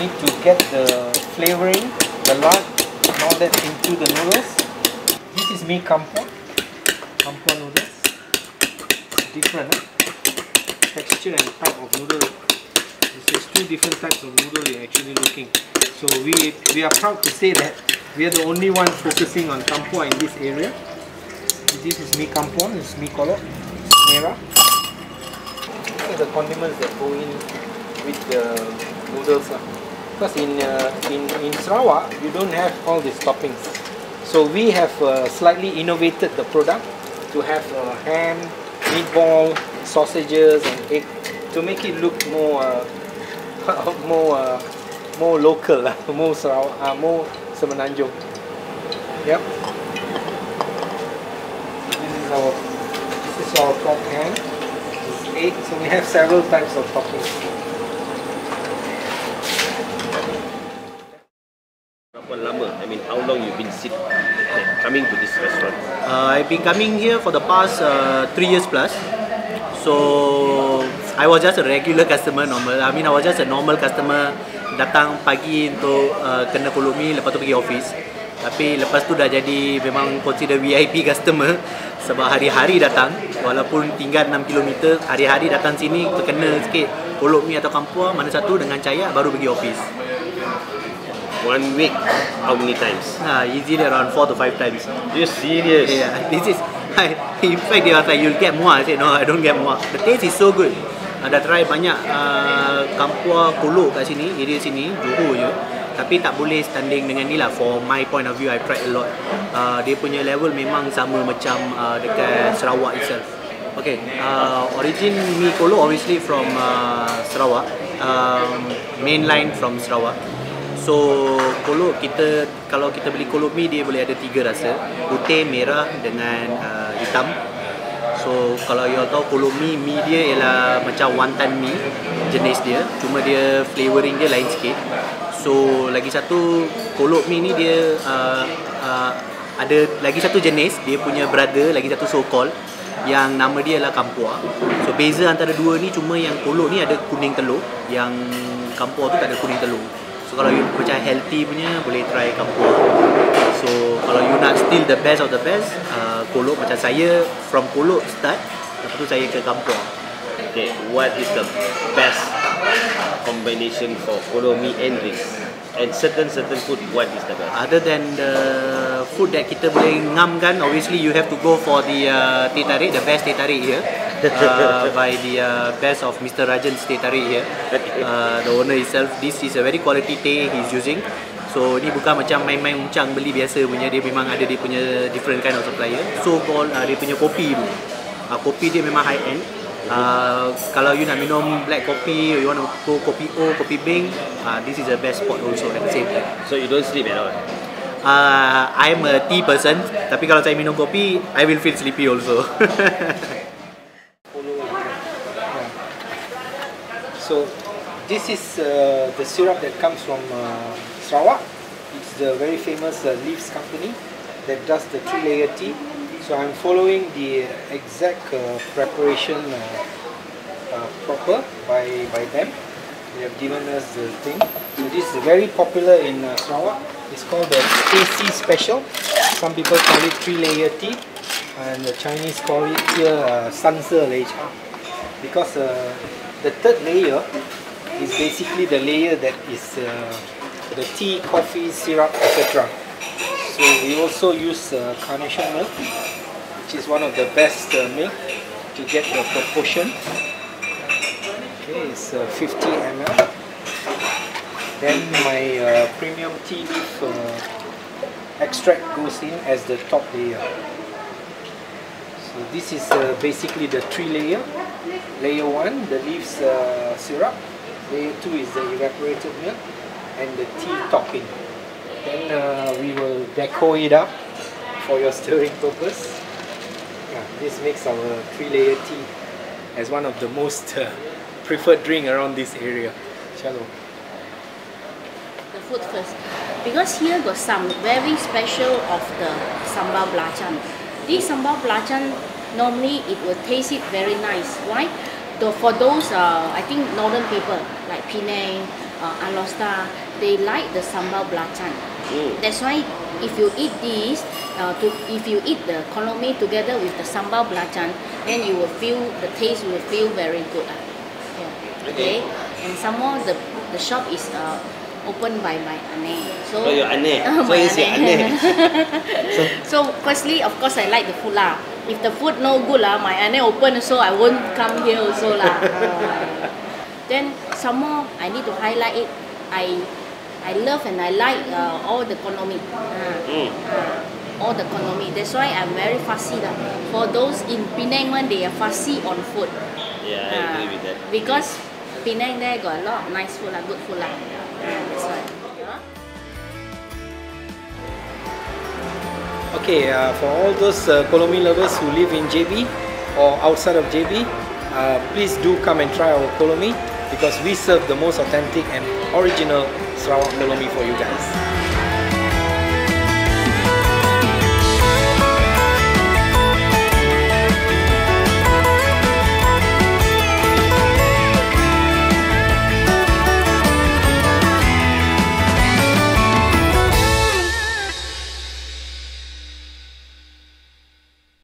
need to get the flavouring, the lard, and all that into the noodles. This is mee kampua noodles. It's different, texture and type of noodle. This is two different types of noodle you're actually looking. So we are proud to say that we are the only one focusing on kampua in this area. This is mee kampua, this is mee kolok, it's merah. These are the condiments that go in with the noodles. Because in Sarawak, you don't have all these toppings. So we have slightly innovated the product to have ham, meatball, sausages and egg to make it look more more local, more Sarawak, more Semenanjung. Yep. This is our top ham. This is egg. So we have several types of toppings. I mean, how long you've been coming to this restaurant? I've been coming here for the past 3 years plus. So I was just a regular customer, normal. I mean, I was just a normal customer. Datang pagi untuk kena Kolo Mee, lepas tu pergi office. Tapi lepas tu dah jadi memang consider VIP customer sebab hari-hari datang, walaupun tinggal 6 km, hari-hari datang sini terkena sikit Kolo Mee atau kampua mana satu dengan cayak baru pergi office. 1 week, how many times? Easily around 4 to 5 times. You're serious? Yeah, this is. In fact, they was like, you'll get more. I said, no, I don't get more. The taste is so good. Dah try banyak kampua kolo kat sini, area sini, Johor je. Tapi tak boleh standing dengan ni lah. For my point of view, I tried a lot. Dia punya level memang sama macam dekat Sarawak itself. Okay, origin mee kolo obviously from Sarawak, mainline from Sarawak. So kolo kita, kalau kita beli Kolo Mee dia boleh ada 3 rasa, putih, merah dengan hitam. So kalau you all tahu Kolo Mee, mee dia ialah macam wonton mee jenis dia, cuma dia flavouring dia lain sikit. So lagi satu Kolo Mee ni dia ada lagi satu jenis, dia punya brother lagi satu so called yang nama dia ialah kampua. So beza antara dua ni cuma yang kolo ni ada kuning telur, yang kampua tu tak ada kuning telur. So kalau you macam healthy punya boleh try kampua. So kalau you nak still the best of the best, kolo macam saya from kolo start, lepas tu saya ke kampua. Okay, what is the best combination for Kolo Mee and this? And certain food, what is the best? Other than the food that kita boleh ngamkan, obviously you have to go for the teh tarik, the best teh tarik here. By the best of Mr. Rajan's teh tarik here. The owner itself, this is a very quality teh he's using. So ni bukan macam main-main uncang beli biasa punya, dia memang ada dia punya different kind of supplier. So called dia punya kopi tu. Kopi dia memang high end. Kalau you nak minum black coffee, you want to go kopi O, kopi Bing, this is the best spot also at the same time. So you don't sleep at all? I'm a tea person, tapi kalau saya minum kopi, I will feel sleepy also. So this is the syrup that comes from Sarawak. It's the very famous Leaves company that does the 3-layer tea. So I'm following the exact preparation proper by them. They have given us the thing. So this is very popular in Sarawak. It's called the Stacy Special. Some people call it 3-layer tea, and the Chinese call it here Sanse Lecha. Because the third layer is basically the layer that is the tea, coffee, syrup, etc. So we also use carnation milk, which is one of the best milk to get the proportion. Okay, it's 50 ml. Then my premium tea leaf extract goes in as the top layer. So this is basically the 3-layer. Layer 1, the leaves syrup. Layer 2 is the evaporated milk and the tea topping. Then we will deco it up for your stirring purpose. This makes our 3-layer tea as one of the most preferred drink around this area. Chalo. The food first, because here got some very special of the sambal belacan. This sambal belacan normally it will taste it very nice. Why? for those, I think northern people like Penang, Alostar, they like the sambal belacan. That's why if you eat this, if you eat the Kolo Mee together with the sambal belacan, then you will feel the taste will feel very good. Yeah. Okay. And some more, the shop is opened by my ane. So your ane. So my it's your ane. So firstly, of course, I like the food lah. If the food no good lah, my ane open, so I won't come here also lah. Then some more, I need to highlight it. I love and I like all the Kolo Mee. All the Kolo Mee. That's why I'm very fussy lah. For those in Penang one, they are fussy on food. Yeah, I agree with that. Because Penang there got a lot of nice food lah, good food lah. That's why. Okay, for all those Kolo Mee lovers who live in JB or outside of JB, please do come and try our Kolo Mee because we serve the most authentic and original Sarawak Kolo Mee for you guys.